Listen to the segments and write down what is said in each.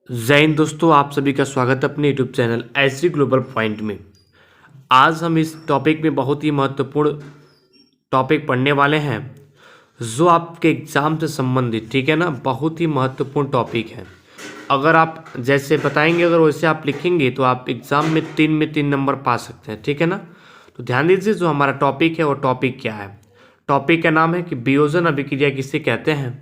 जय हिंद दोस्तों, आप सभी का स्वागत है अपने YouTube channel SG global point में। आज हम इस टॉपिक में बहुत ही महत्वपूर्ण टॉपिक पढ़ने वाले हैं जो आपके एग्ज़ाम से संबंधित, ठीक है ना, बहुत ही महत्वपूर्ण टॉपिक है। अगर आप जैसे बताएंगे, अगर वैसे आप लिखेंगे तो आप एग्ज़ाम में 3 नंबर पा सकते हैं, ठीक है ना। तो ध्यान दीजिए, जो हमारा टॉपिक है वो टॉपिक क्या है। टॉपिक का नाम है कि वियोजन अभिक्रिया किसे कहते हैं।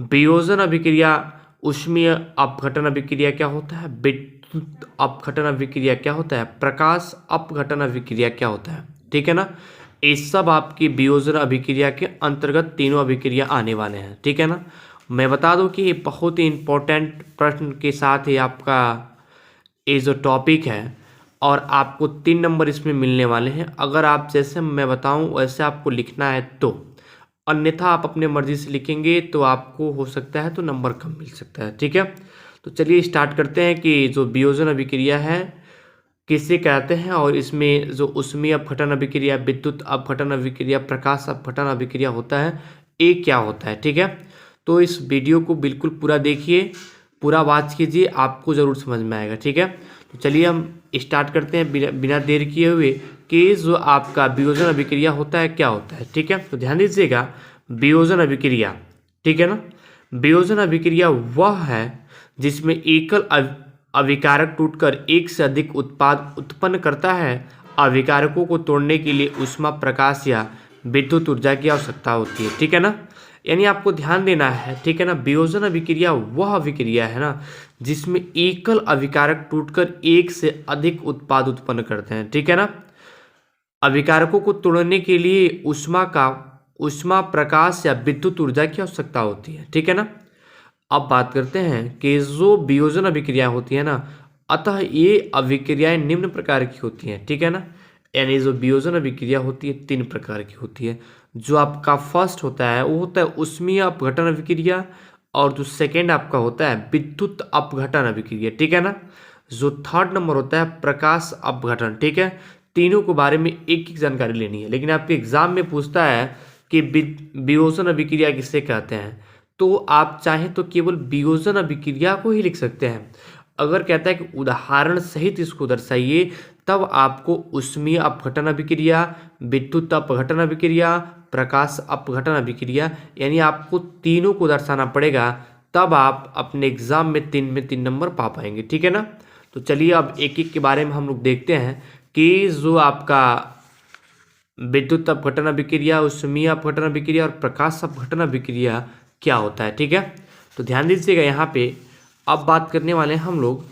वियोजन अभिक्रिया, ऊष्मीय अपघटन अभिक्रिया क्या होता है, विद्युत अपघटन अभिक्रिया क्या होता है, प्रकाश अपघटन अभिक्रिया क्या होता है, ठीक है ना। ये सब आपकी वियोजन अभिक्रिया के अंतर्गत तीनों अभिक्रिया आने वाले हैं, ठीक है ना। मैं बता दूं कि ये बहुत ही इंपॉर्टेंट प्रश्न के साथ ही आपका ये जो टॉपिक है, और आपको 3 नंबर इसमें मिलने वाले हैं। अगर आप जैसे मैं बताऊं वैसे आपको लिखना है तो, अन्यथा आप अपने मर्जी से लिखेंगे तो आपको हो सकता है तो नंबर कम मिल सकता है, ठीक है। तो चलिए स्टार्ट करते हैं कि जो वियोजन अभिक्रिया है किसे कहते हैं, और इसमें जो ऊष्मीय अपघटन अभिक्रिया, विद्युत अपघटन अभिक्रिया, प्रकाश अपघटन अभिक्रिया होता है, ये क्या होता है, ठीक है। तो इस वीडियो को बिल्कुल पूरा देखिए, पूरा वॉच कीजिए, आपको ज़रूर समझ में आएगा, ठीक है। तो चलिए हम स्टार्ट करते हैं बिना देर किए हुए कि जो आपका वियोजन अभिक्रिया होता है क्या होता है, ठीक है। तो ध्यान दीजिएगा, वियोजन अभिक्रिया, ठीक है ना। वियोजन अभिक्रिया वह है जिसमें एकल अभिकारक टूटकर एक से अधिक उत्पाद उत्पन्न करता है। अभिकारकों को तोड़ने के लिए ऊष्मा, प्रकाश या विद्युत ऊर्जा की आवश्यकता होती है, ठीक है ना। यानी आपको ध्यान देना है, ठीक है ना। वियोजन अभिक्रिया वह अभिक्रिया है ना जिसमें एकल अभिकारक टूटकर एक से अधिक उत्पाद उत्पन्न करते हैं, ठीक है ना। अभिकारकों को तोड़ने के लिए ऊष्मा, प्रकाश या विद्युत ऊर्जा की आवश्यकता होती है, ठीक है ना। अब बात करते हैं कि जो वियोजन अभिक्रिया होती है ना, अतः ये अभिक्रियाएं निम्न प्रकार की होती हैं, ठीक है ना। यानी जो वियोजन अभिक्रिया होती है 3 प्रकार की होती है। जो आपका फर्स्ट होता है वो होता है ऊष्मीय अपघटन अभिक्रिया, और जो सेकेंड आपका होता है विद्युत अपघटन अभिक्रिया, ठीक है ना। जो थर्ड नंबर होता है प्रकाश अपघटन, ठीक है। तीनों के बारे में एक एक जानकारी लेनी है, लेकिन आपके एग्जाम में पूछता है कि वियोजन अभिक्रिया किसे कहते हैं, तो आप चाहें तो केवल वियोजन अभिक्रिया को ही लिख सकते हैं। अगर कहता है कि उदाहरण सहित इसको दर्शाइए, तब आपको ऊष्मीय अपघटन अभिक्रिया, विद्युत अपघटन अभिक्रिया, प्रकाश अपघटन अभिक्रिया, यानी आपको तीनों को दर्शाना पड़ेगा, तब आप अपने एग्जाम में 3 नंबर पा पाएंगे, ठीक है ना। तो चलिए अब एक एक के बारे में हम लोग देखते हैं कि जो आपका विद्युत अपघटन अभिक्रिया, ऊष्मीय अपघटन अभिक्रिया और प्रकाश अपघटन अभिक्रिया क्या होता है, ठीक है। तो ध्यान दीजिएगा, यहाँ पे अब बात करने वाले हैं हम लोग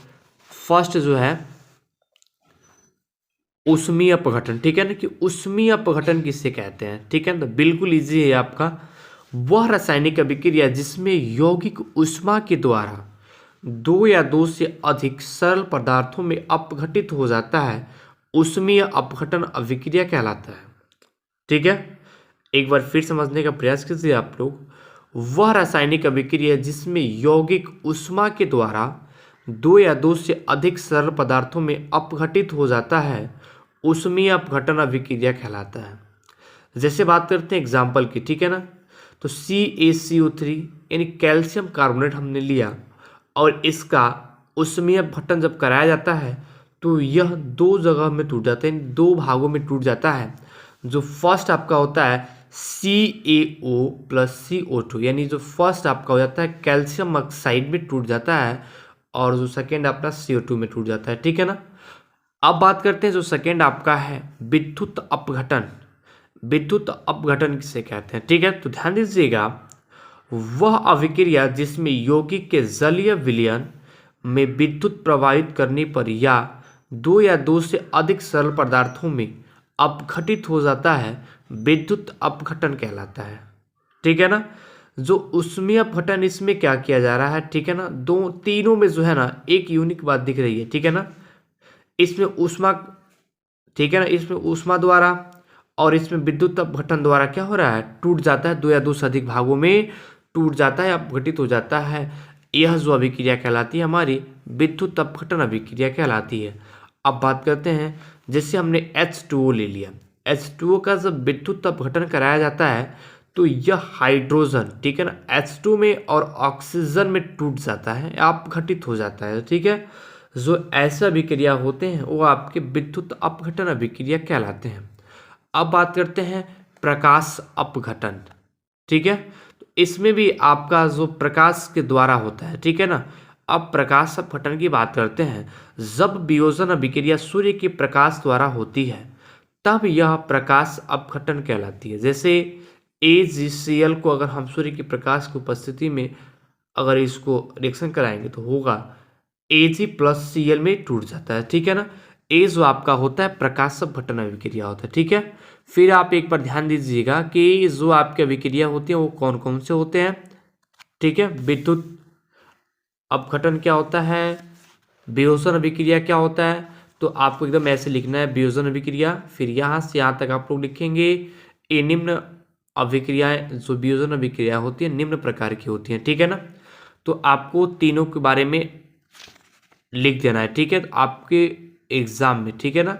फर्स्ट जो है ऊष्मीय अपघटन, ठीक है ना। कि ऊष्मीय अपघटन किसे कहते हैं, ठीक है। तो बिल्कुल इजी है आपका, वह रासायनिक अभिक्रिया जिसमें यौगिक ऊष्मा के द्वारा दो या दो से अधिक सरल पदार्थों में अपघटित हो जाता है, ऊष्मीय अपघटन अभिक्रिया कहलाता है, ठीक है। एक बार फिर समझने का प्रयास कीजिए आप लोग। वह रासायनिक अभिक्रिया जिसमें यौगिक ऊष्मा के द्वारा दो या दो से अधिक सरल पदार्थों में अपघटित हो जाता है, ऊष्मीय अपघटन अभिक्रिया कहलाता है। जैसे बात करते हैं एग्जाम्पल की, ठीक है ना। तो CaCO3 यानी कैल्शियम कार्बोनेट हमने लिया, और इसका ऊष्मीय अपघटन जब कराया जाता है तो यह दो जगह में टूट जाता है, दो भागों में टूट जाता है। जो फर्स्ट आपका होता है CaO + CO2, यानी जो फर्स्ट आपका हो जाता है कैल्शियम ऑक्साइड में टूट जाता है, और जो सेकेंड आपका CO2 में टूट जाता है, ठीक है ना। अब बात करते हैं जो सेकेंड आपका है विद्युत अपघटन। विद्युत अपघटन किसे कहते हैं, ठीक है। तो ध्यान दीजिएगा, वह अभिक्रिया जिसमें यौगिक के जलीय विलयन में विद्युत प्रवाहित करने पर या दो से अधिक सरल पदार्थों में अपघटित हो जाता है, विद्युत अपघटन कहलाता है, ठीक है ना। जो ऊष्मीय अपघटन, इसमें क्या किया जा रहा है, ठीक है ना। तीनों में जो है ना एक यूनिक बात दिख रही है, ठीक है ना। इसमें ऊष्मा, ठीक है ना, इसमें ऊष्मा द्वारा और इसमें विद्युत अपघटन द्वारा क्या हो रहा है, टूट जाता है, दो या दो से अधिक भागों में टूट जाता है, अपघटित हो जाता है। यह जो अभिक्रिया कहलाती है हमारी विद्युत अपघटन अभिक्रिया कहलाती है। अब बात करते हैं, जैसे हमने H2O ले लिया, H2O का जब विद्युत अपघटन कराया जाता है तो यह हाइड्रोजन, ठीक है ना, H2 में और ऑक्सीजन में टूट जाता है, अपघटित हो जाता है, ठीक है। जो ऐसा अभिक्रिया होते हैं वो आपके विद्युत अपघटन अभिक्रिया कहलाते हैं। अब बात करते हैं प्रकाश अपघटन, ठीक है। तो इसमें भी आपका जो प्रकाश के द्वारा होता है, ठीक है ना। अब प्रकाश अपघटन की बात करते हैं। जब वियोजन अभिक्रिया सूर्य के प्रकाश द्वारा होती है तब यह प्रकाश अपघटन कहलाती है। जैसे AgCl को अगर हम सूर्य के प्रकाश की उपस्थिति में अगर इसको रिएक्शन कराएंगे तो होगा Ag+Cl में टूट जाता है, ठीक है ना। ए जो आपका होता है प्रकाश अपघटन अभिक्रिया होता है, ठीक है। फिर आप एक बार ध्यान दीजिएगा कि जो आपकी अभिक्रिया होती है वो कौन कौन से होते हैं, ठीक है। विद्युत अपघटन क्या होता है, वियोजन अभिक्रिया क्या होता है, तो आपको एकदम ऐसे लिखना है वियोजन अभिक्रिया, फिर यहाँ से यहाँ तक आप लोग लिखेंगे ये निम्न अभिक्रियाएं, जो वियोजन अभिक्रिया होती है निम्न प्रकार की होती हैं, ठीक है ना। तो आपको तीनों के बारे में लिख देना है, ठीक है, तो आपके एग्जाम में, ठीक है ना।